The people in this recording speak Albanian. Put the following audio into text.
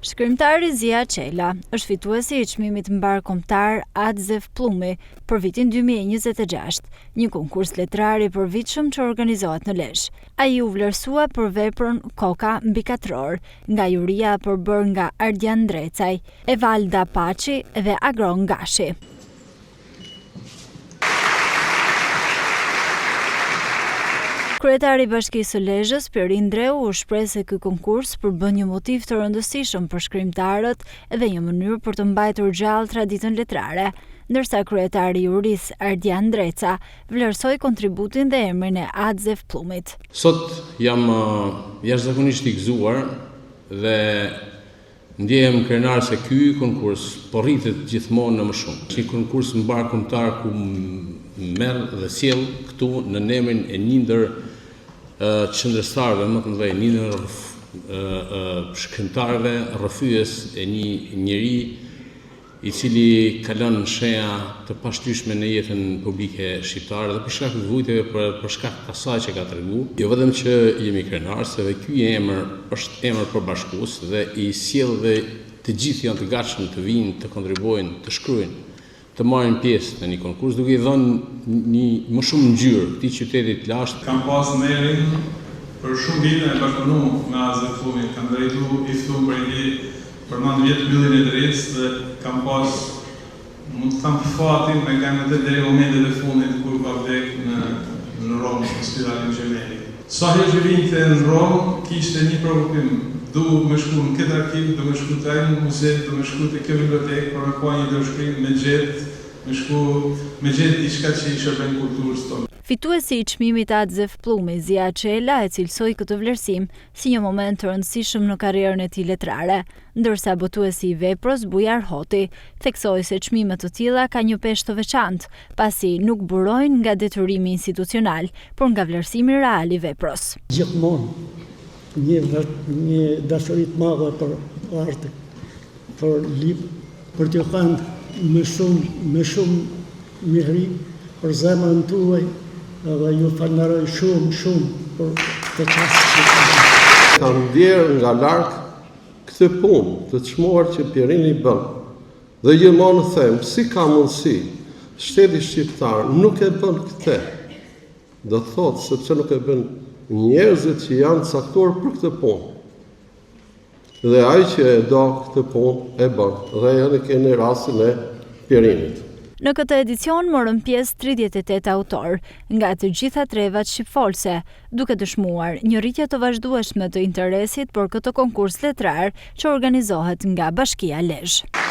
Shkrimtari Zia Qela është fituesi i çmimit mbar kombëtar Adzef Pllumi për vitin 2026, një konkurs letrar i përvitshëm që organizohet në Lezhë. Ai u vlerësua për veprën Koka mbi katror, nga juria përbërë nga Ardian Drecaj, Evalda Paçi dhe Agron Gashi. Kryetari i Bashkisë së Lezhës, Pirin Dreu, u shpreh se ky konkurs përbën një motiv të rëndësishëm për shkrimtarët dhe një mënyrë për të mbajtur gjallë traditën letrare, ndërsa kryetari i jurisë Ardian Dreca vlerësoi kontributin dhe emrin e Adzef Pllumit. Sot jam jashtëzakonisht i gëzuar dhe ndjehem krenar se ky konkurs po rritet gjithmonë në më shumë. Është një konkurs mbar kombëtar ku merr dhe sjell këtu në emrin e një ndër qendrëstarëve më të mëdhenj, një ndër shkrimtarëve rrëfyes e një njeri i cili ka lënë shenja të pashtyeshme në jetën publike shqiptare dhe për shkak të vujtjeve, për shkak të asaj që ka treguar. Jo vetëm që jemi krenar, se ky emër është emër përbashkues dhe i sjell dhe të gjithë janë të gatshëm të vinë, të kontribuojnë, të shkruajnë, të marrin pjesë në një konkurs, duke i dhënë më shumë ngjyrë këtij qyteti të lashtë. Kam pas nderin për shumë vite e bashkëpunuar me Adzef Pllumi, kam drejtuar i ftuar për 9 vjet mbylljen e drejtës dhe kam pas, mund të them, fatin me gjenë deri në momentet e fundit kur ka vdekur në Rom, në spitalin Gjemeli. Sa herë që vinte në Rom, kishte një provokim. Du me shku në këtë arkiv, du me shku të ajnë muze, du me shku të kjo bibliotekë, për me ka një dërshkrim, me gjetë diçka që i shërben kulturës tonë. Fituesi i çmimit Adzef Pllumi, Zia Qela, e cilësoi këtë vlerësim si një moment të rëndësishëm në karrierën e tij letrare, ndërsa botuesi i veprës Bujar Hoti theksoi se çmimet të tilla ka një peshë të veçantë, pasi nuk burojnë nga detyrimi institucional, por nga vlerësimi real i veprës. Gjithmonë një dashuri të madhe për art, për libër, për t'ju thënë me shumë mirëri për zemrën tuaj dhe ju falenderoj shumë për të çastin që keni. Kam ndjerë nga larg këtë punë të çmuar që Pirini bën. Dhe gjithmonë them, si ka mundësi shteti shqiptar nuk e bën këtë. Do thotë sepse nuk e bën njerëzit që janë caktuar për këtë punë. Dhe ai që e do këtë punë e bën. Dhe edhe keni rastin e Pirinit. Në këtë edicion morën pjesë 38 autor nga të gjitha trevat shqipfolse, duke dëshmuar një rritje të vazhdueshme të interesit për këtë konkurs letrar që organizohet nga Bashkia Lezhë.